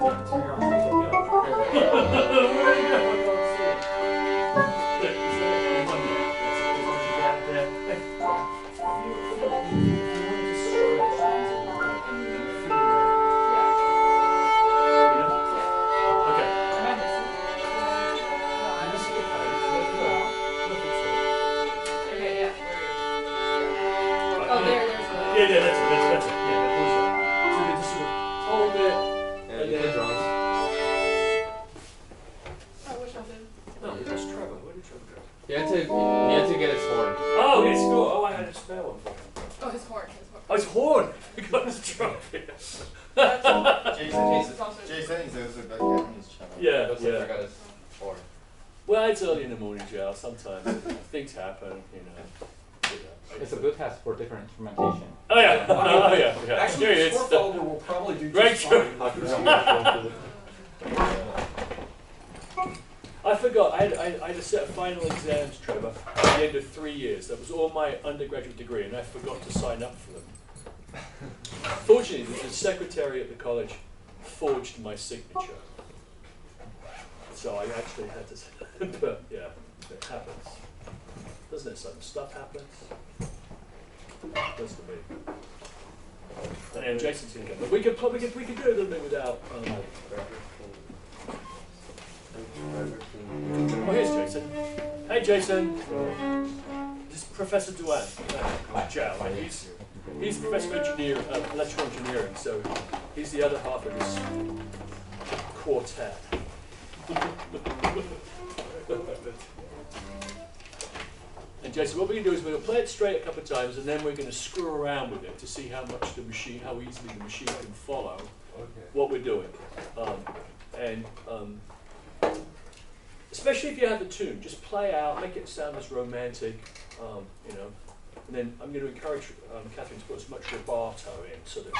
Well, it's early in the morning, Joe. Sometimes things happen, you know. It's a good test for different instrumentation. Oh yeah, oh yeah. Actually, the score folder will probably do just fine. I forgot. I had a set of final exams, Trevor, at the end of 3 years. That was all my undergraduate degree, and I forgot to sign up for them. Fortunately, the secretary at the college forged my signature. So I actually had to say that. But yeah, it happens. Doesn't it? Some stuff happens. Does to me. And then Jason's going to go. But we could do it a little bit without. Oh, here's Jason. Hey, Jason. This is Professor Duan. He's Professor of Electrical Engineering, so he's the other half of this quartet. And Jason, what we're going to do is we're going to play it straight a couple of times, and then we're going to screw around with it to see how easily the machine can follow what we're doing. Especially if you have the tune, just play out, make it sound as romantic, you know. And then I'm going to encourage Catherine to put as much rubato in, sort of.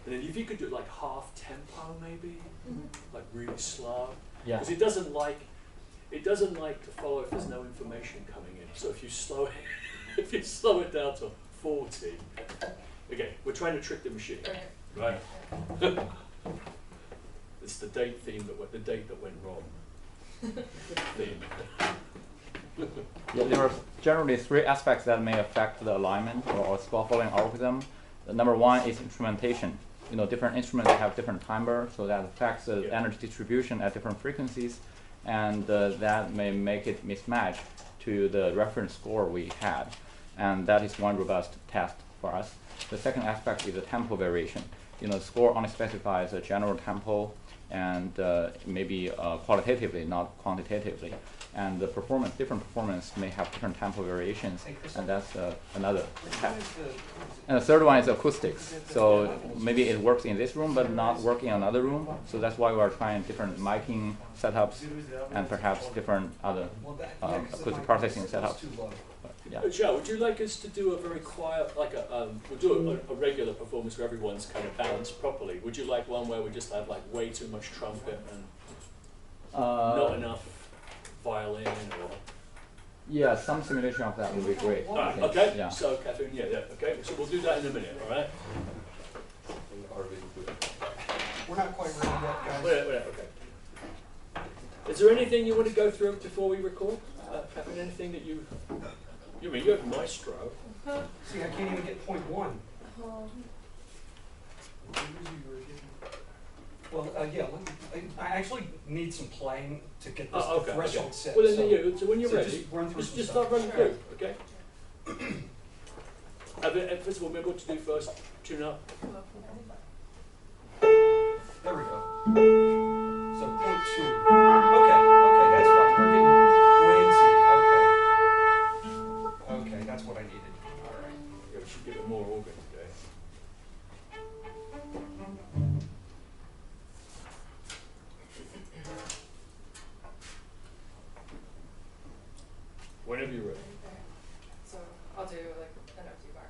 And then if you could do it like half tempo, maybe, like really slow, because it doesn't like to follow if there's no information coming in. So if you slow it down to 40, okay, we're trying to trick the machine, right? It's the date that went wrong. Theme. Yeah, there are generally 3 aspects that may affect the alignment or score following algorithm. Number 1 is instrumentation. You know, different instruments have different timbre, so that affects the energy distribution at different frequencies, and that may make it mismatch to the reference score we had, and that is one robust test for us. The second aspect is the tempo variation. You know, the score only specifies a general tempo, and maybe qualitatively, not quantitatively. And the different performance may have different tempo variations, and that's another test. And the third one is acoustics. So maybe it works in this room, but not work in another room. So that's why we're trying different miking setups, and perhaps different other acoustic processing setups. Yeah. Joe, would you like us to do a very quiet, like we'll do a regular performance where everyone's kind of balanced properly. Would you like one where we just have like way too much trumpet and not enough violin or? Yeah, some simulation of that would be great. Okay, yeah. So Catherine, okay, so we'll do that in a minute, all right? We're not quite ready yet, guys. Okay. Is there anything you want to go through before we record? Catherine, anything that you have Maestro. See, I can't even get .1. Well, yeah, I actually need some playing to get this threshold set. Well, then so when you're ready, just start running through, okay? First of all, remember what to do first. Tune up. There we go. So .2. Okay, that's fine. We're getting Wednesday. Okay, that's what I needed. All right. Yeah, we should give it more organ today. Whenever you're ready. So I'll do like an empty bar.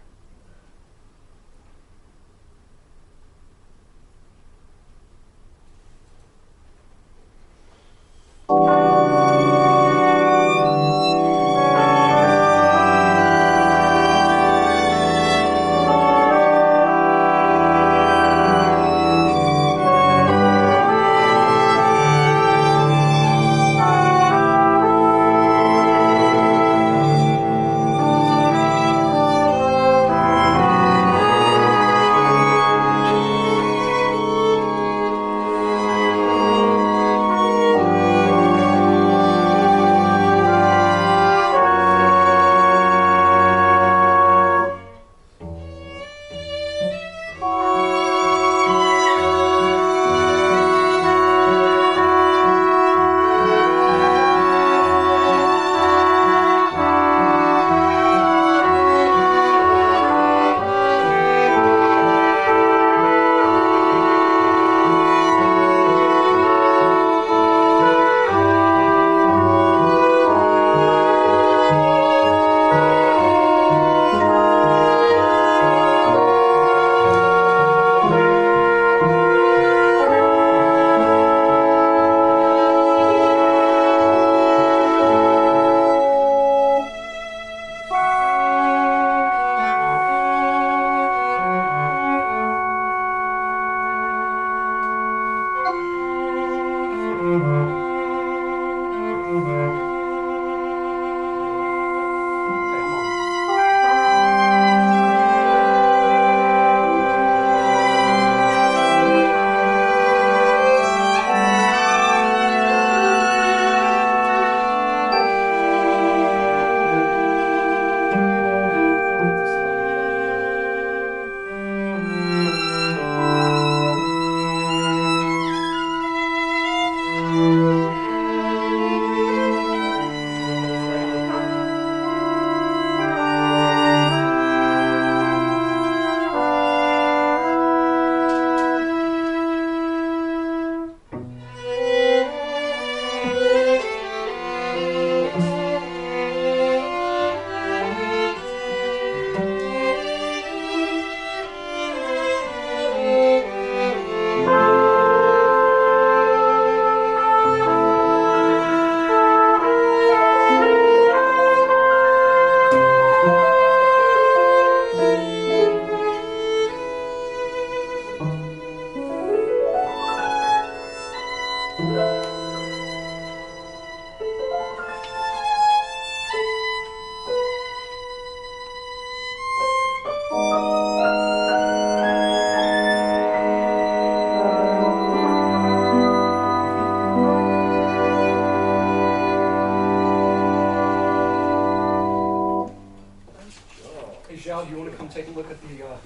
take a look at the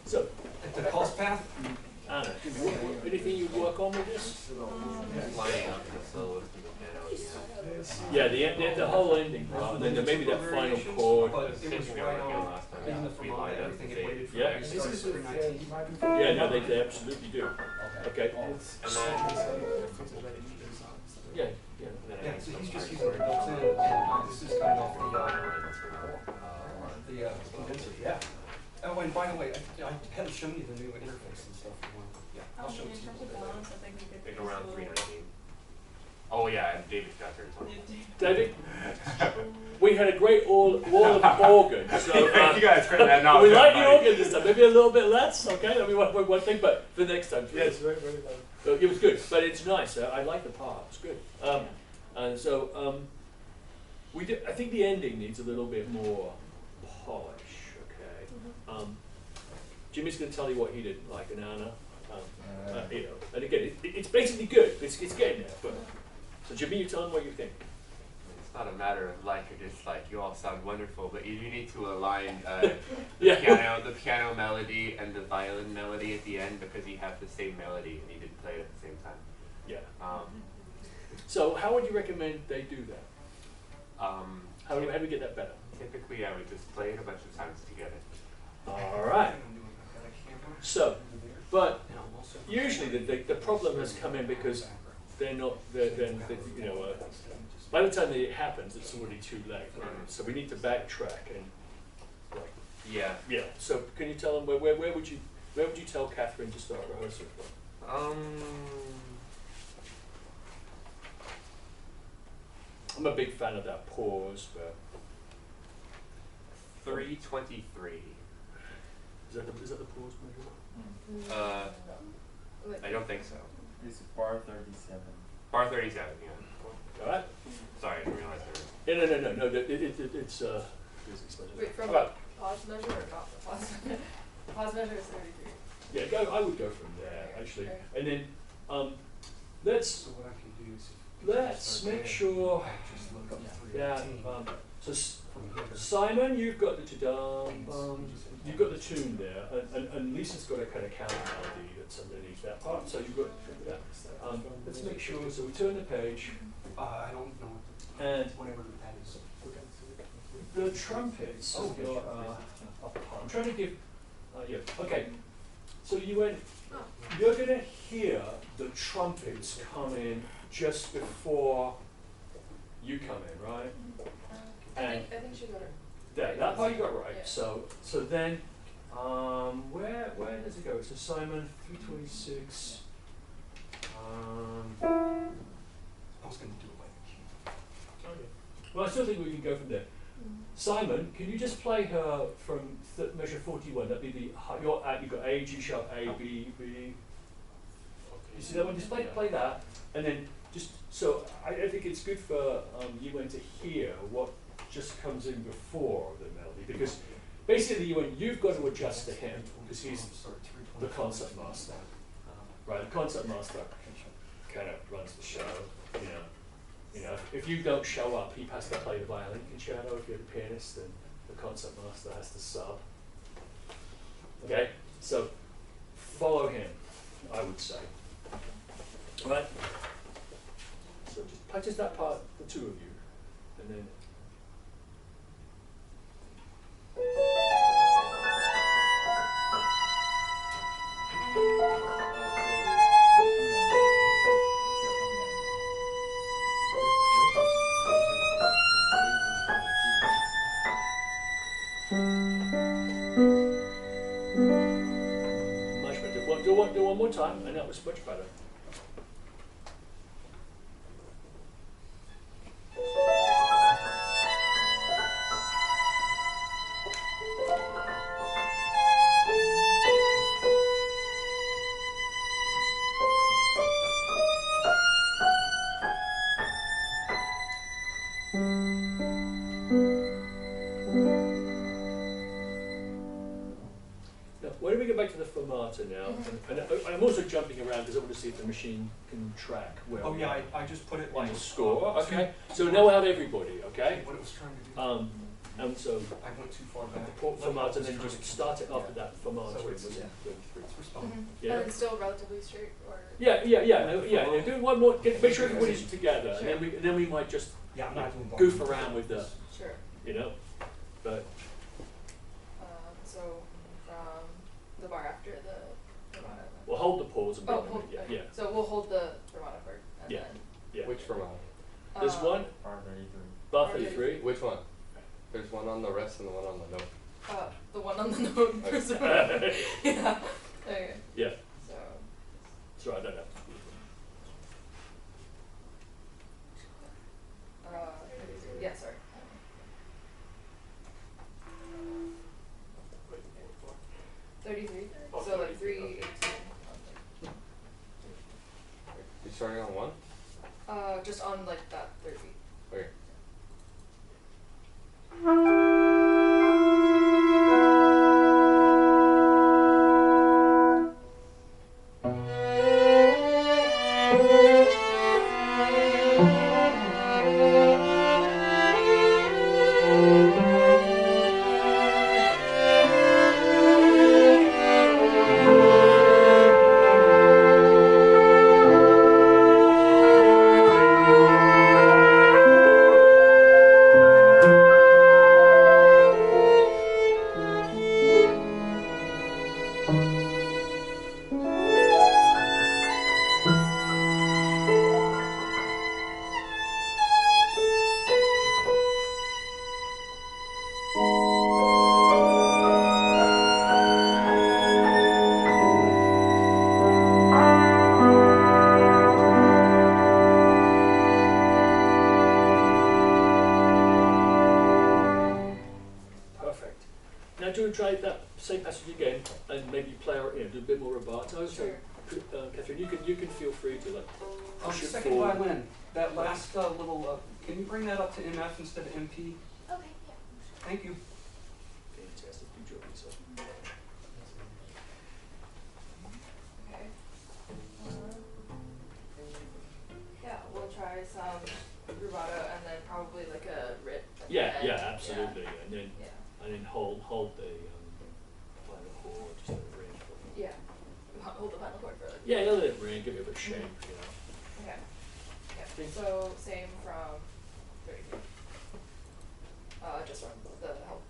So, cost path? Anna, anything you'd work on with this? Lining up the solo with the piano, Yeah, the whole ending part, and then maybe that final chord. But it was right on last time. in the format, everything it waited for. Yeah. It started for 19. Yeah, no, they absolutely do. Okay. and then Yeah, yeah. Yeah, so he's just using the built-in, and this is kind of the condenser, yeah. Oh, and by the way, I hadn't shown you the new interface and stuff. Yeah, I'll show it In to you. terms of balance, I think we could. like around use a little- 319. Oh yeah, and David's got theirs on. David, we had a great wall of organ, so You guys heard that now. we like the organ this time. Maybe a little bit less, okay? I mean, one thing, but for the next time. Yes, very, very loud. It was good, but it's nice. I like the part. It's good. And so we do. I think the ending needs a little bit more polish. Okay. Jimmy's going to tell you what he didn't like, and Anna. You know, and again, it's basically good. It's getting there. But so Jimmy, you tell him what you think. It's not a matter of like or dislike. You all sound wonderful, but you need to align Yeah. the piano melody and the violin melody at the end because you have the same melody and you didn't play it at the same time. Yeah. So how would you recommend they do that? How do we get that better? Typically, I would just play it a bunch of times together. All right. So, but usually the problem has come in because they're not. You know, by the time that it happens, it's already too late. Right? So we need to backtrack and. Like, Yeah. yeah. So can you tell them where would you tell Catherine to start rehearsing from? I'm a big fan of that pause, but 323. is that the pause measure? Wait, I don't think so. It's bar 37. Bar 37. Yeah. All right. Sorry, I didn't realize there were. No. It's wait, from All right. a pause measure or not the pause measure? Pause measure is 33. Yeah, I would go from there actually, Okay. and then let's So what I can do is let's make sure. just look up Yeah. 319 So from here. Simon, you've got the you've got the tune there, and Lisa's got a kind of counter melody that's underneath that part. So you've got that. Let's make sure. So we turn the page, I don't know and whatever that is. the trumpets. Oh, yeah, sure. I'm trying to give. Yeah. Okay. So you went. Oh. You're gonna hear the trumpets come in just before you come in, right? And I think she got it. that part you got right. Yeah. So then, where does it go? So Simon, 326. I was going to do it like Well, I still think we can go from there. Simon, can you just play her from measure 41? That'd be the you've got A, G sharp, A, B, B. You see that one? Just play that, and then just so I think it's good for Yuen to hear what just comes in before the melody, because basically you've got to adjust to him because he's the concert master, right? The concert master kind of runs the show, You know, if you don't show up, he has to play the violin concerto. If you're the pianist, then the concert master has to sub. Okay, so follow him, I would say. Right? So just practice that part, the two of you, and then. Much better. Do one more time, and that was much better. Now, why don't we go back to the fermata now? And I'm also jumping around because I want to see if the machine can track where Oh we yeah, are I just put it on like the score. Okay, so now we'll have everybody. Okay. what it was trying to do. And so I went too far back. the fermata, and then just start it after that fermata. So it's, was yeah. 33. It's responding. Mhm. Yeah. And it's still relatively straight, or? Yeah. Do one more. Make sure everybody's together, Sure. and then we might just Yeah, I'm not doing goof around with the, Sure. But So from the bar after the fermata. we'll hold the pause and bring Oh, them hold, in. okay. Yeah. So we'll hold the fermata part, and Yeah. then. Yeah. Which fermata? There's one Bar 33. bar Bar 33. Which one? There's one on the rest and the one on the note. The one on the note. First of all. Yeah. Okay. Yeah. So. Sorry, I don't know. Yeah. Sorry. 33. Oh, So like 33, 3:18. You're starting on one? Just on like that 30. Okay. Perfect. Now do we try that same passage again and maybe play out, do a bit more rubato. Sure. So, Catherine, you can feel free to like push it Second forward. violin, that last little, can you bring that up to MF instead of MP? Okay. Yeah. Thank you. Fantastic, good job yourself. Okay. Yeah, we'll try some rubato and then probably like a rit. at the Yeah, end. yeah, absolutely. Yeah. And then hold the final chord, just let it ring for a minute. Yeah. Hold the final chord for like. Yeah, let it ring, give it a bit of shape, Okay. Yeah. Okay. So same from 33. Just from the help.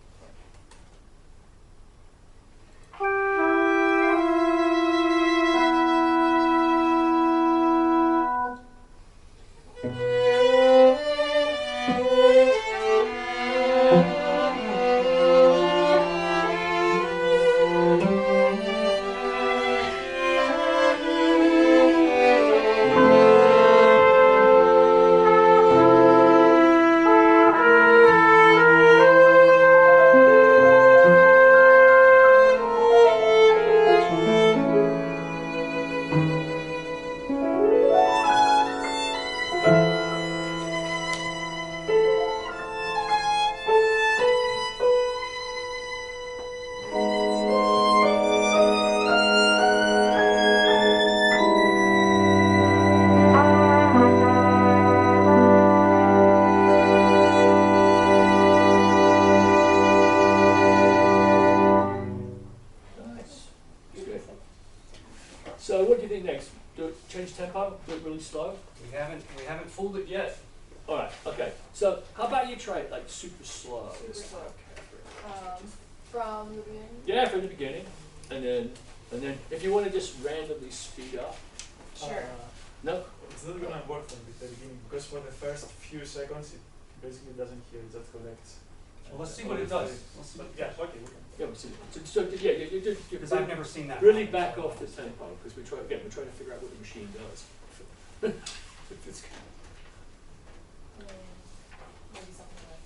Nice. Good. So what do you think next? Do it, change tempo? Do it really slow? We haven't fooled it yet. All right. Okay. So how about you try it like super slow? Super this slow. time, Catherine? From the beginning. Yeah, from the beginning, and then if you want to just randomly speed up. Sure. No. It's not gonna work from the beginning because for the first few seconds it basically doesn't hear, it just collects. Well, let's see what it does. Let's see. But yeah, okay, we can. Yeah. So yeah, you do. Because I've never seen that. Really happen, back so- off the tempo because we're trying to figure out what the machine does. If it's- Maybe something like.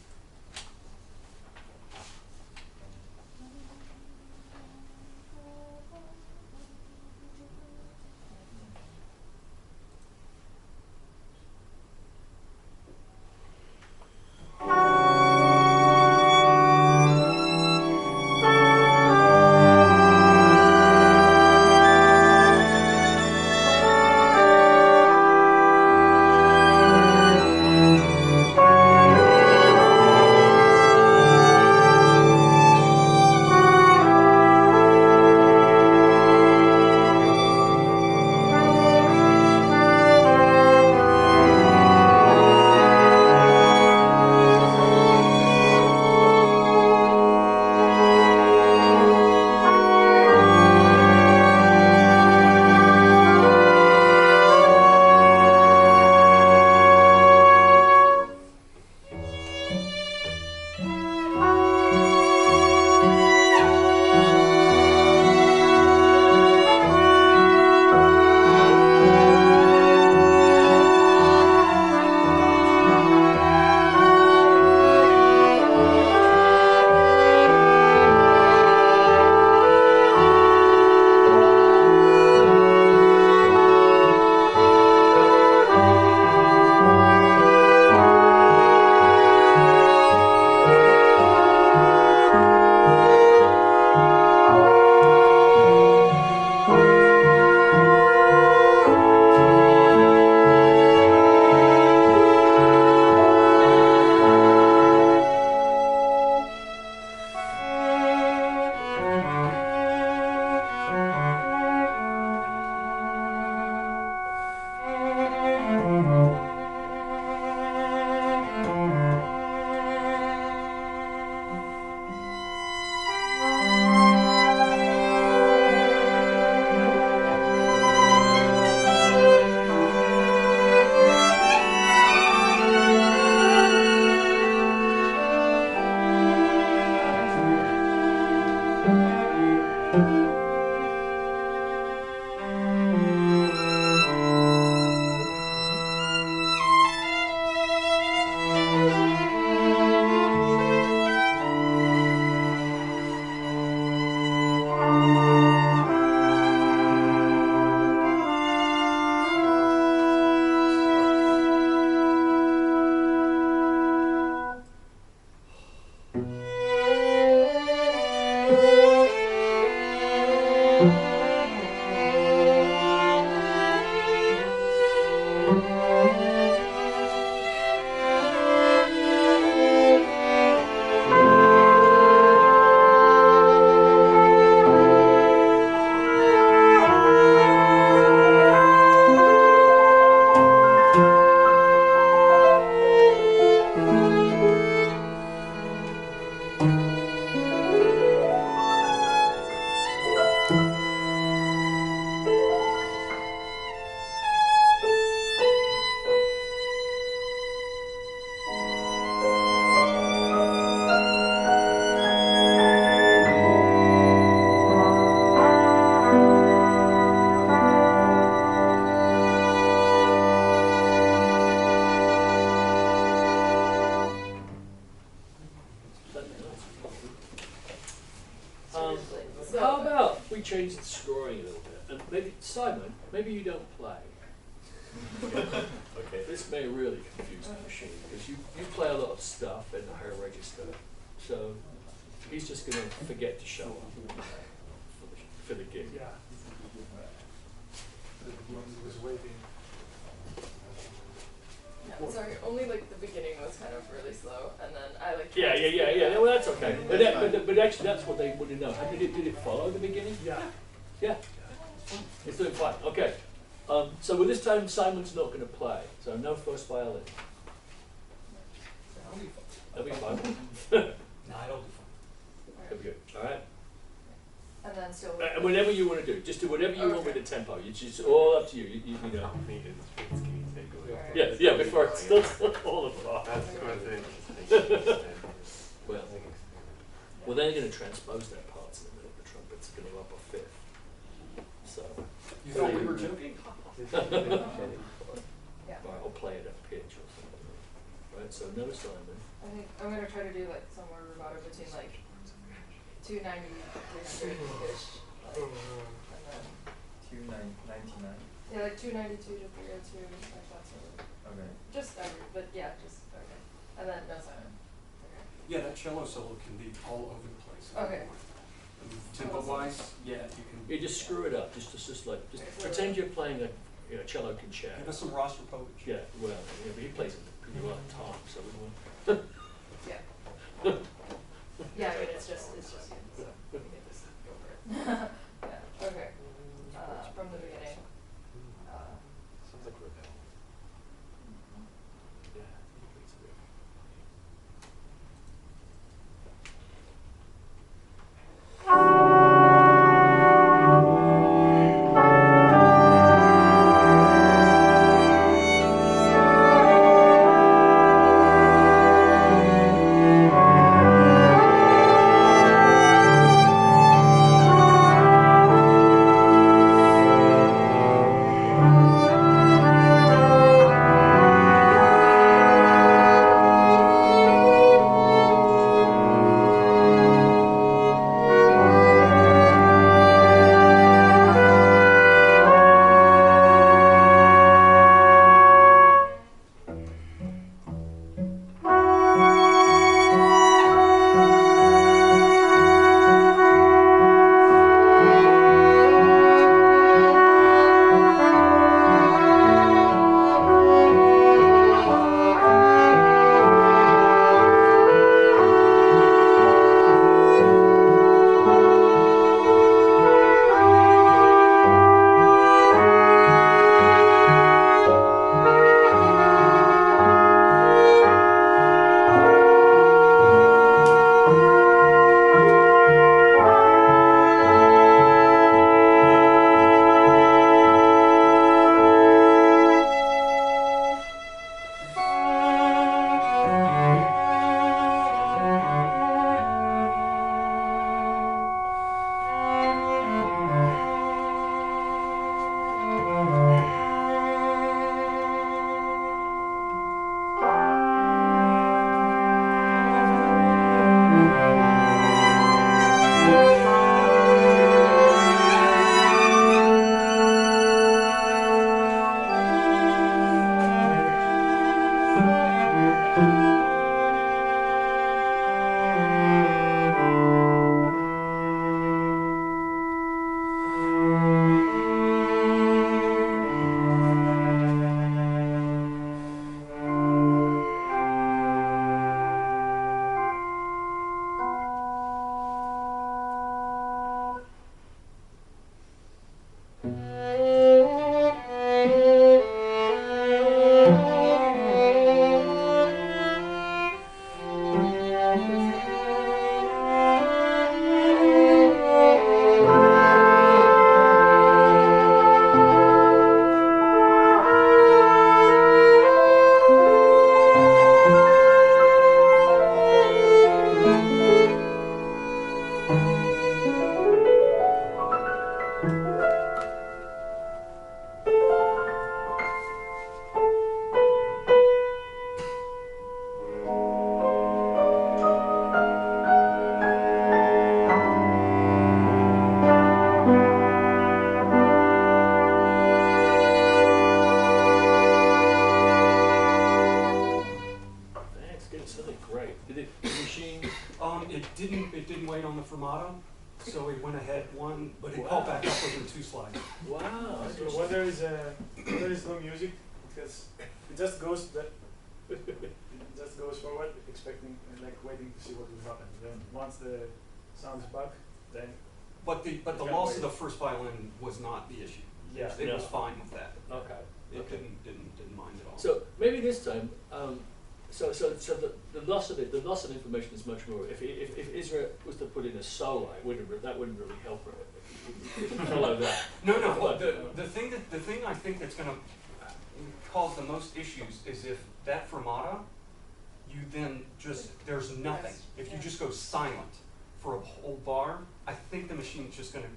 change the scoring a little bit. And maybe, Simon, maybe you don't play. Okay. This may really confuse the machine, because you play a lot of stuff in the higher register. So he's just going to forget to show up for the gig. Yeah. He was waiting. Yeah, sorry, only like the beginning was kind of really slow, and then I like. Yeah. Well, that's okay. But actually, that's what they want to know. Did it follow the beginning? Yeah. Yeah. It's doing fine. Okay. So with this time, Simon's not going to play. So no first violin. That'll be fun. No, I don't do fun. That'll be good. All right. And then still. And whatever you want to do, just do whatever you want with the tempo. It's just all up to you. You know. Maintenance rates can you take away? Alright. Yeah. Before it's still all apart. That's coincidence. Well, then you're going to transpose that part in the middle of the trumpet. It's going to up a fifth. So. You thought we were joking? Yeah. Or I'll play it at pitch or something. Right. So no Simon. I think I'm gonna try to do like somewhere rubato between like 290, 300-ish. Like, and then 299. yeah, like 292 to 302, like that sort of. Okay. Just but yeah, just okay. And then no Simon. Okay. Yeah, that cello solo can be all over the place. Okay. Tempo wise, yeah, you can. You just screw it up. Just pretend you're playing a cello concerto. Give us some roster poetry. Yeah. Well, but he plays it pretty well at times, so we want. Yeah. Yeah, I mean it's just you, so we can just go for it. Yeah. Okay. From the beginning. Sounds like Rebel. Yeah. He plays a bit. didn't wait on the fermata, so we went ahead one, but it called back up within 2 slides. Wow. So when there is no music, because it just goes that it just goes forward, expecting like waiting to see what will happen. Then once the sound's back, then But the Can't loss wait. of the first violin was not the issue. Yeah. It was fine with that. Okay. It Okay. didn't mind at all. So maybe this time, so the loss of information is much more. If Israel was to put in a solo, that wouldn't really help her. Follow that. No. Well, the thing I think that's going to cause the most issues is if that fermata, you then just there's nothing. If you just go silent for a whole bar, I think the machine's just going to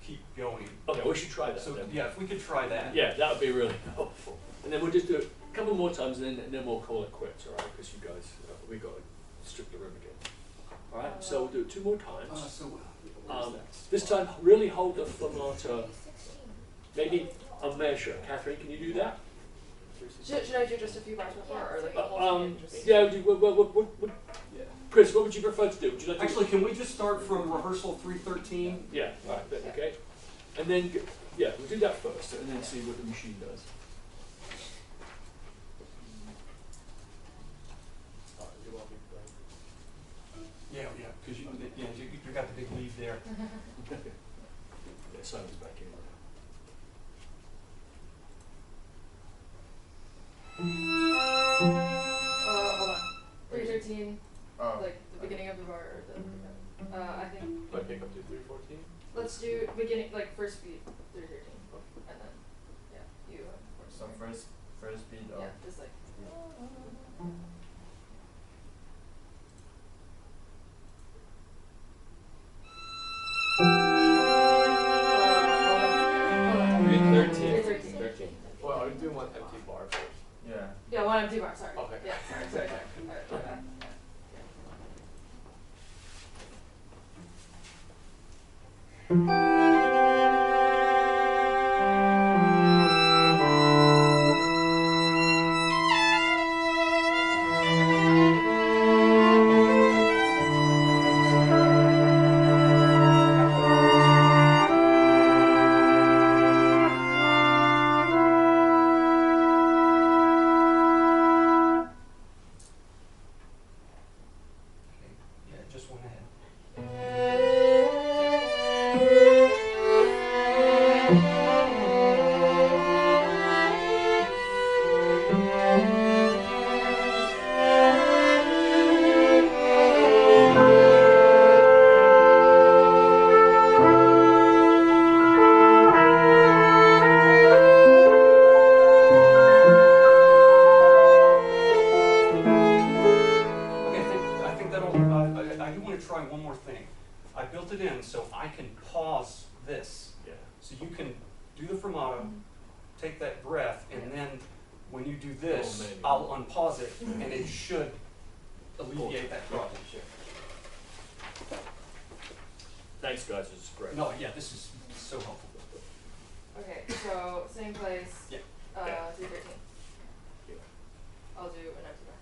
keep going. Okay, we should try that. So then. yeah, if we could try that. Yeah, that would be really helpful. And then we'll just do it a couple more times, and then we'll call it quits, all right? Because you guys, we got to strip the room again. All right, so we'll do it 2 more times. This time, really hold the fermata, maybe a measure. Catherine, can you do that? Should I do just a few bars before, or like the whole thing? Just Yeah. Chris, what would you prefer to do? Would you like to Actually, can we just start from rehearsal 313? Yeah. All right. Okay. And then we'll do that first, and then see what the machine does. Yeah, because you got the big lead there. Yeah, Simon's back in. hold on. 313, Oh. like the beginning of the bar, or the, I think, Might pick up to 314. let's do beginning, like first beat, 313, and then, yeah, you, So first beat of yeah, just like. Three 13. 313. Well, I would do one empty bar first. Yeah. Yeah, 1 empty bar, sorry. Okay. Yeah, sorry. Alright, okay. Yeah, just went ahead. Okay, I think that'll. I do want to try one more thing. I built it in so I can pause this, Yeah. so you can do the fermata, take that breath, and then when you do this, Oh, maybe. I'll unpause it, and it should alleviate that problem. Thanks, guys. This is great. No, yeah, this is so helpful. Okay, so same place, Yeah. 313. Yeah. I'll do an empty bar.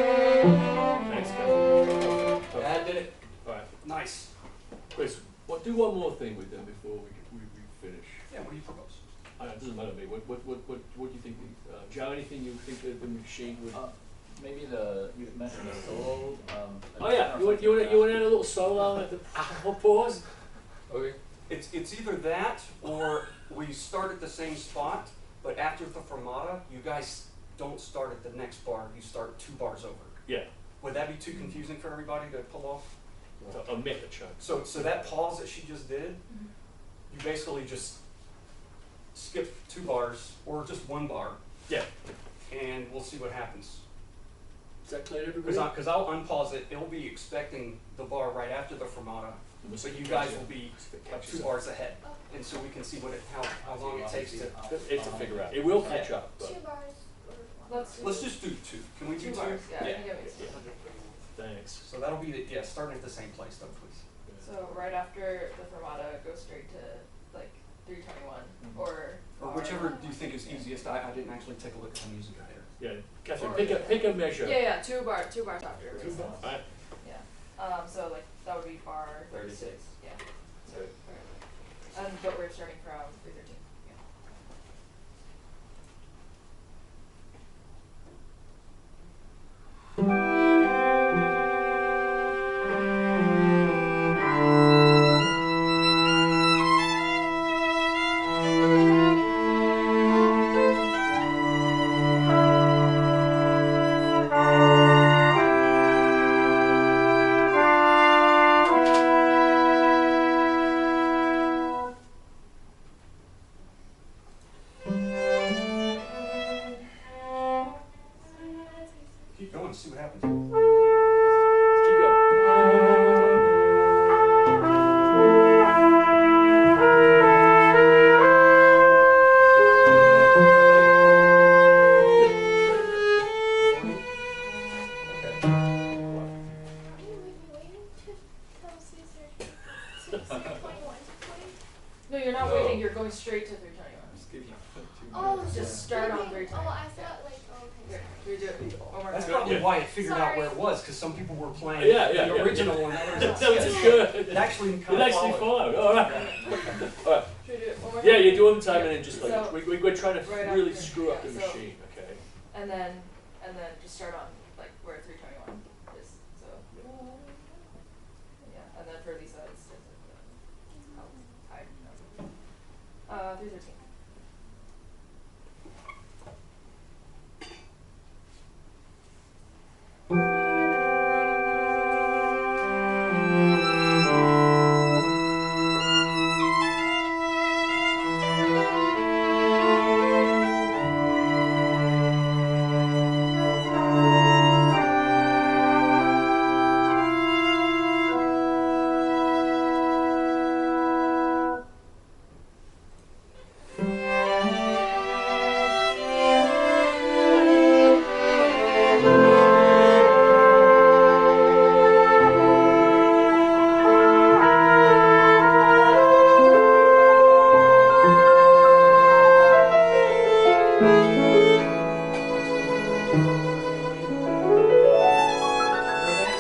Thanks, guys. That did it. All right. Nice. Chris, do one more thing with them before we finish. Yeah, what do you propose? It doesn't matter to me. What do you think? Do you have anything you think that the machine would? Maybe you mentioned the solo. Oh yeah, you want to add a little solo at the pause? Okay. It's either that or we start at the same spot, but after the fermata, you guys don't start at the next bar. You start 2 bars over. Yeah. Would that be too confusing for everybody to pull off? To omit a chunk. So that pause that she just did, you basically just skip 2 bars or just 1 bar, Yeah. and we'll see what happens. Is that clear to everybody? Because I'll unpause it, it'll be expecting the bar right after the fermata, so you guys will be like 2 bars ahead, and so we can see how long it takes to. It's to figure out. It will catch up. But 2 bars. Let's just do 2. Can we do 2? bars. Yeah, I Yeah. think that makes sense. thanks. So that'll be starting at the same place though, please. So right after the fermata, go straight to like 321 or Whichever do you think is easiest. I didn't actually take a look at the music there. Yeah, Catherine, pick a measure. Yeah, 2 bars after. 2 bars. Right. Yeah. So like that would be bar 36. Yeah. So okay. But we're starting from 313. Yeah. Keep going, see what happens. Keep going. Okay. Are you waiting to tell Caesar to 21 to 20? No, you're not No. waiting. You're going straight to 321. Oh, Just start on skipping. 320. Oh, I thought like, oh, Here, okay. redo it. One more That's time. probably Yeah. why it figured out where it Sorry. was, because some people were playing Yeah, the original and others. That was sketch. good. It actually It kind of actually followed. followed. All right. All right. Should we do it one more Yeah, time? you're doing time and then just like So, we're trying to right really after, screw up yeah, the so- machine. Okay. And then just start on like where 321 is. So yeah, and then for these sides, it's high. 313.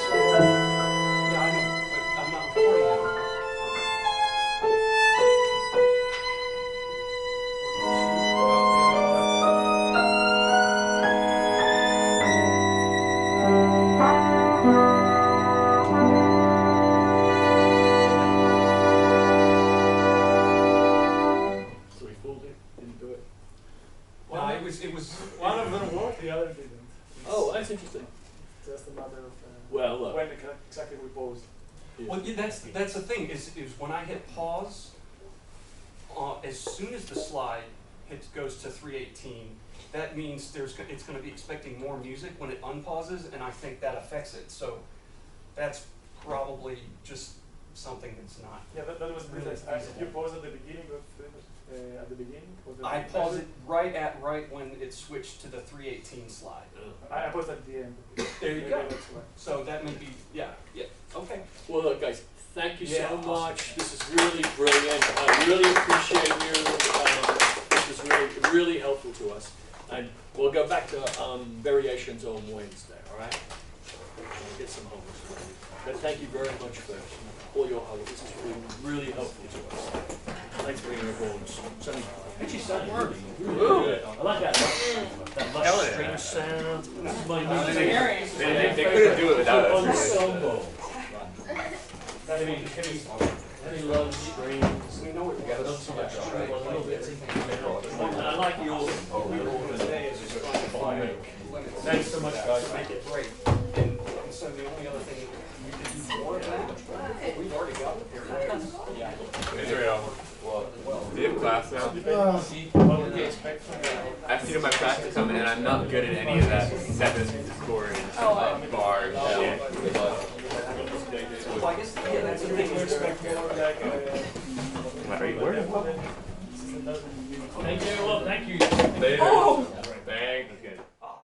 Yeah, I know, but I'm not recording now. So we fooled it. Didn't do it. No, it was. One of them worked, the other didn't. Oh, that's interesting. Just a matter of Well, look. when exactly we paused. Well, yeah, that's the thing is when I hit pause, as soon as the slide goes to 318, that means it's going to be expecting more music when it unpauses, and I think that affects it. So that's probably just something that's not. Yeah, that was Really really feasible. you paused at the beginning of at the beginning. Or the I paused it right when it switched to the 318 slide. I paused at the end. There you Maybe go. that's why. So that may be okay. Well, look, guys, thank you Yeah, so awesome. much. This is really brilliant. I really appreciate you. This was really helpful to us. And we'll go back to variations on Wednesday, all right? We'll get some homework. But thank you very much for all your help. This has been really helpful to us. Thanks for being involved. Actually, sounded really good. I like that. That Hell lush, yeah. strange sound. This is my new They couldn't do it without us. ensemble. Heavy love strings. We know what we got. Not too much. A little bit. And I like your today is just trying to find. Thanks so much, guys. Make it great. And so the only other thing we could do more of that. We've already got it here. Israel. Do you have class now? What do you expect from I have to do my practicum and I'm not good at any of that 7 scoring bar shit. Well, I guess, yeah, that's the thing you expect. Are you worried? Thank you. Well, thank you. Later. Oh!